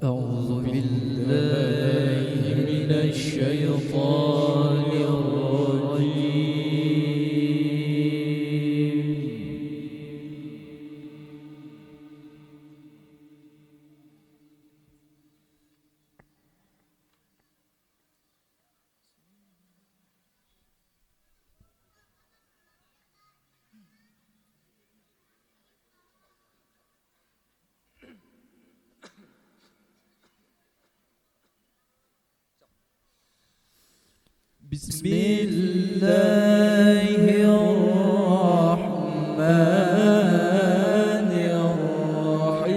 أعوذ بالله من الشيطان الرجيم. بسم الله الرحمن الرحيم.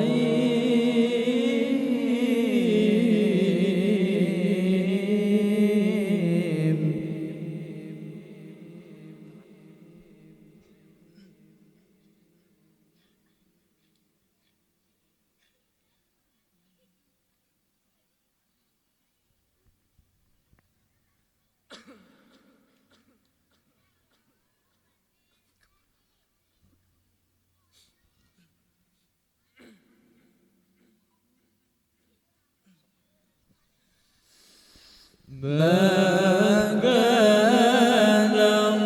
ما كان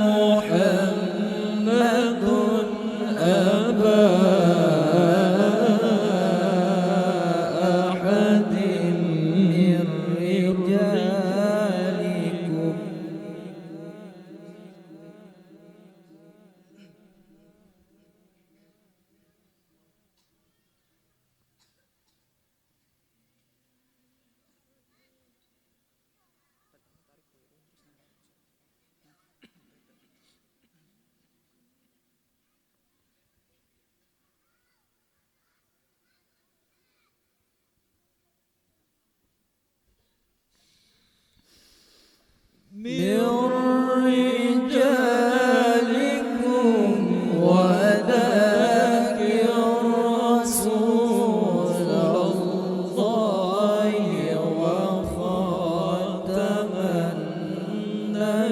محمد أبا أحد من رجالكم من رجالكم ولكن رسول الله وخاتم النبيين.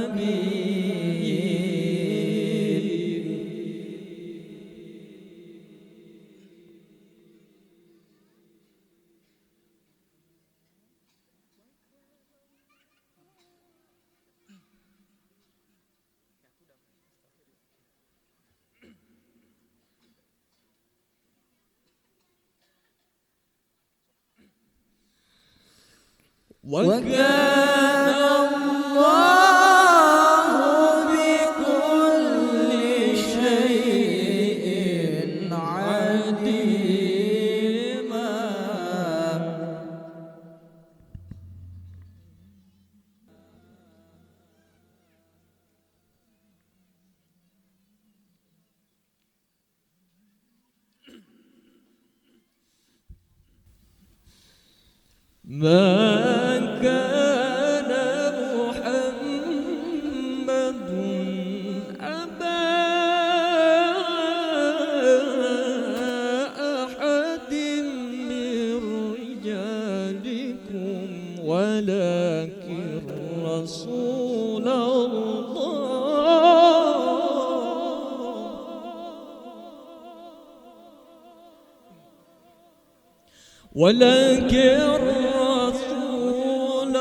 وكان الله بكل شيء عليما. ما كان محمد أبا أحد من رجالكم ولكن رسول ولكن رسول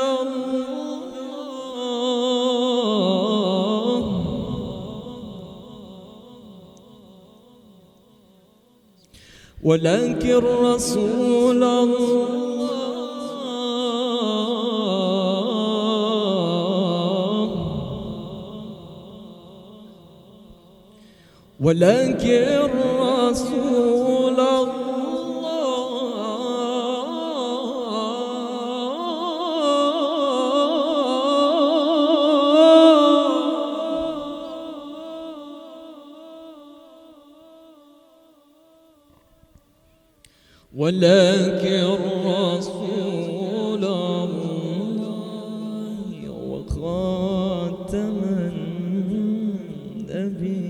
الله ولكن رسول الله وخاتم النبيين.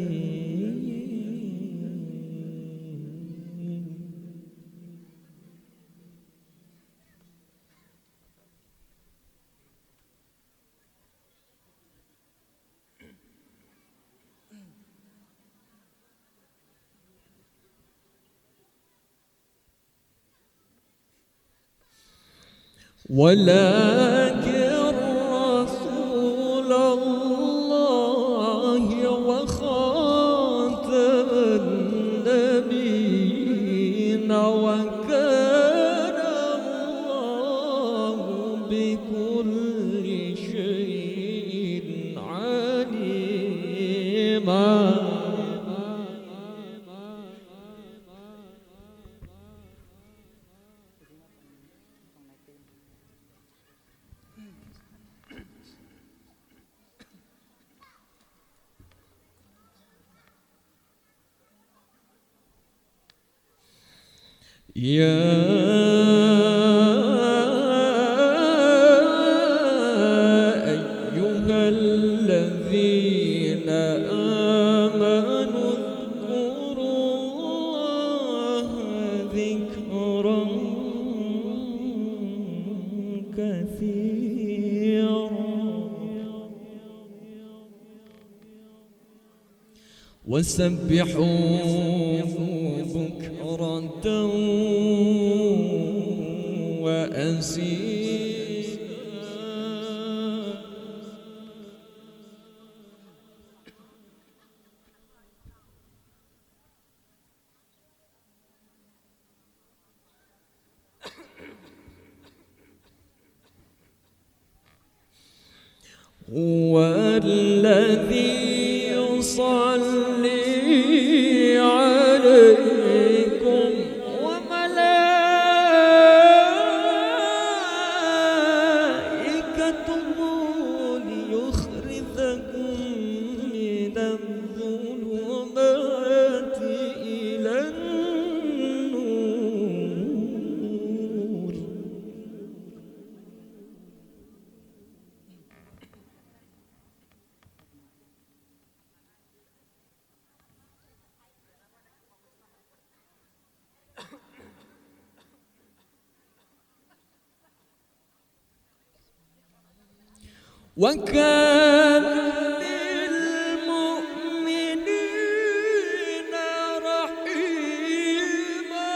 ولكن رسول الله وخاتم النبيين وكان الله بكل شيء عليما. يا أيها الذين آمنوا اذكروا الله ذكرا كثيرا وسبحوه بكرة وأصيلا. هو الذي يصلي عليكم وملائكته ليخرجكم من الظلمات إلى النور. وكان بالمؤمنين رحيما.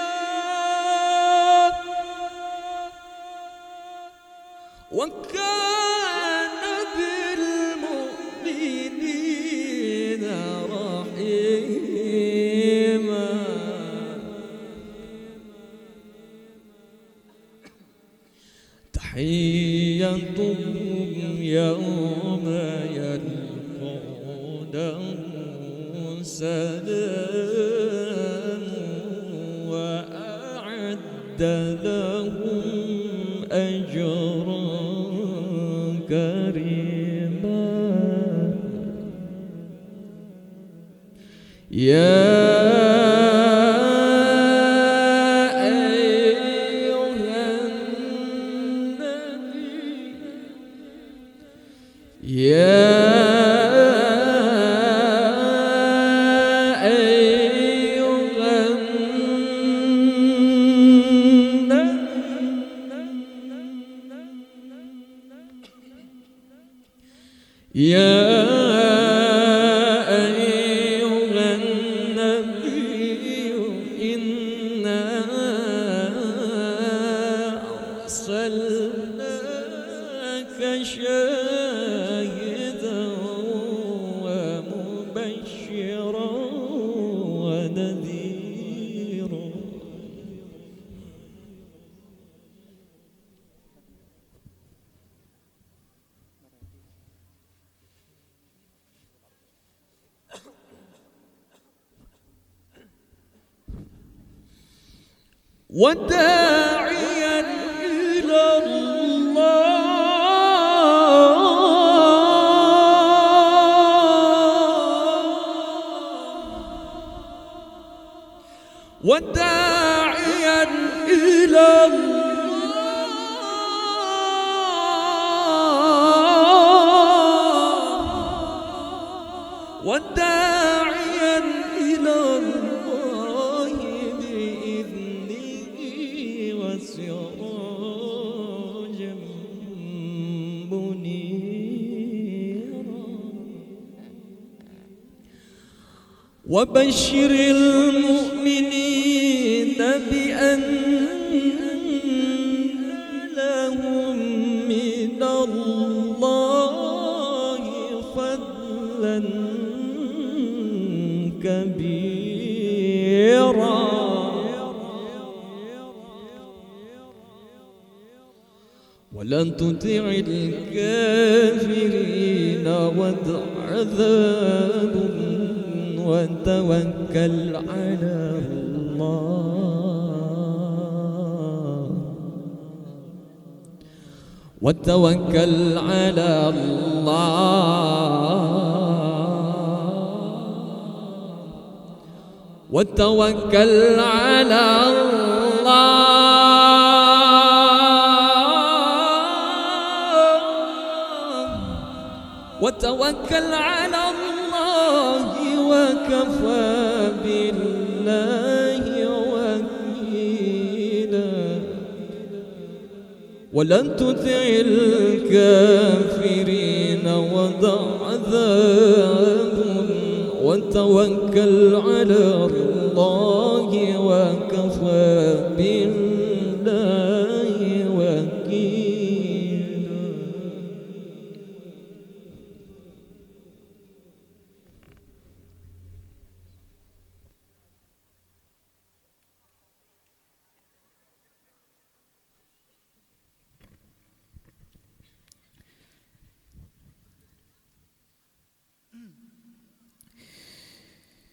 وكان بالمؤمنين رحيما. تحيتهم يوم يلقونه سلام وأعد لهم أجرا كريما. يا يا أيها النبي إنا أرسلناك شاهدا ومبشرا ونذيرا. وداعيا إلى الله. وداعيا إلى الله. وداعيا إلى الله بإذنه وسراجا منيرا. وبشر المؤمنين بأن لهم يرى ولا تطع الكافرين ودع عذابهم وتوكل على الله وتوكل على الله وتوكل على الله وتوكل على الله وكفى بالله وكيلا ولن تطع الكافرين ودع عذابهم وتوكل على الله وكفى بالله وكيلا.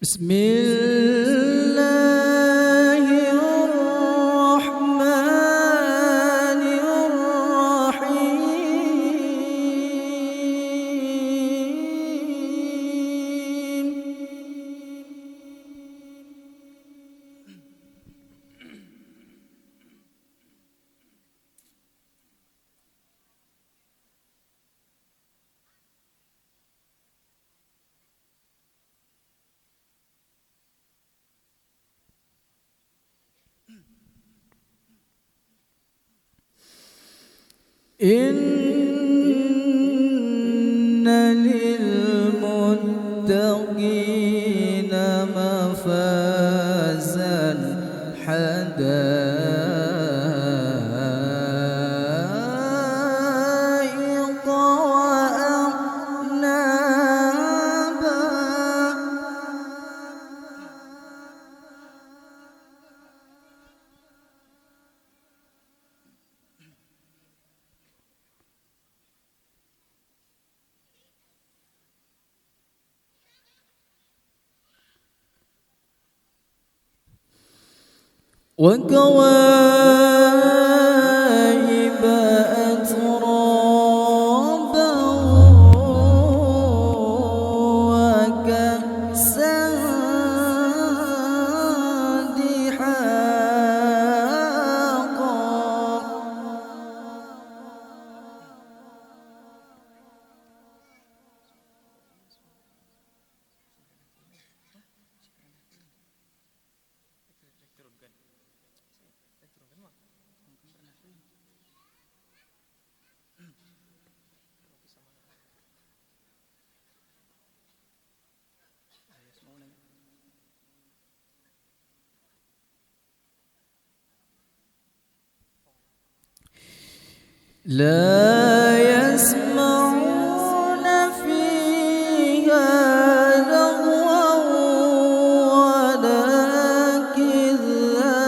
بسم الله الرحمن الرحيم إن للمتقين مفازا حدائق وأعنابا وكواعب أترابا وكأسا دحاقا لا يسمعون فيها لغوا ولا كذابا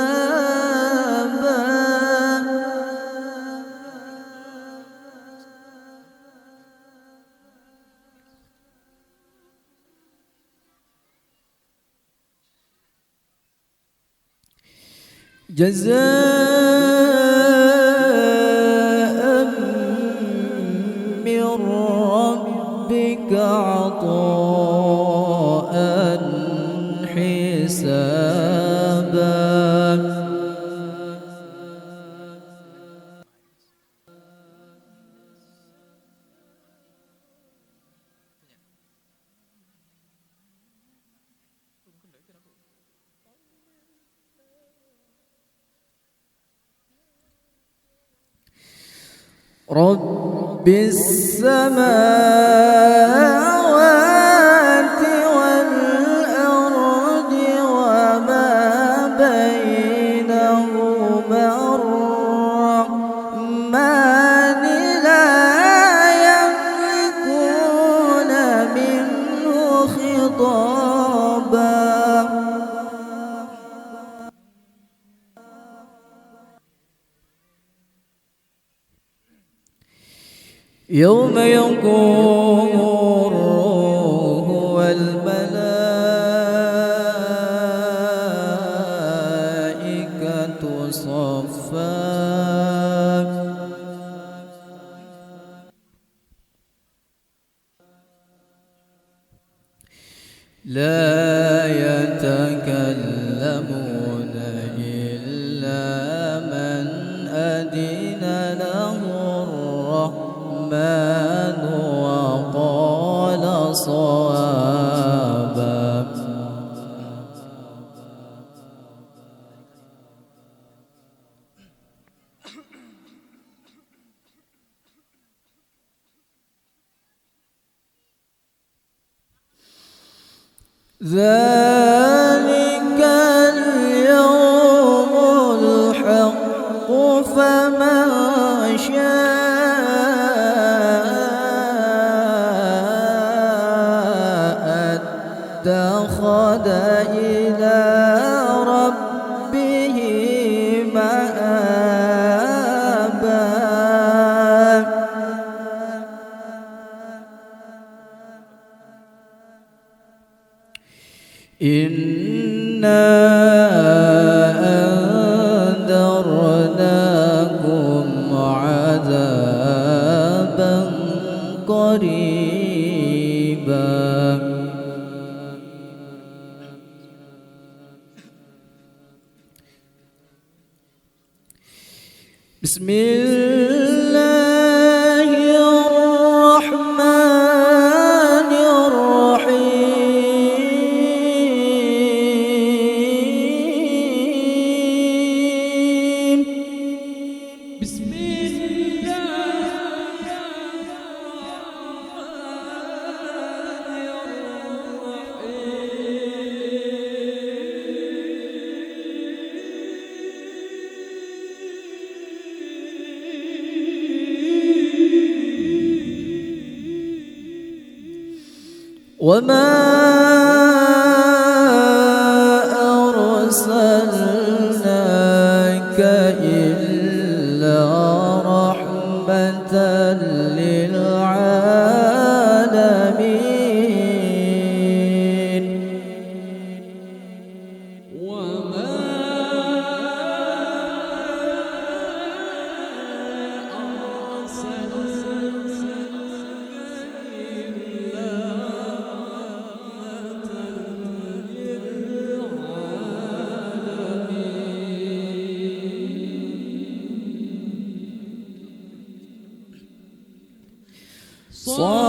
جزاء من ربك عطاء حسابا رب السماوات والأرض وما بينهما الرحمن لا يملكون منه خطابا يوم يقوم الروح والملائكة صفا لا يتكلمون إلا من أذن له الرحمن وقال صوابا. ذلك اليوم الحق فمن شاء اتخذ إلى ربه مآبا. إنا أنذرناكم عذابا قريبا. بسم الله الرحمن الرحيم. بسم الله وما أرسلناك إلا رحمة للعالمين. وما صادق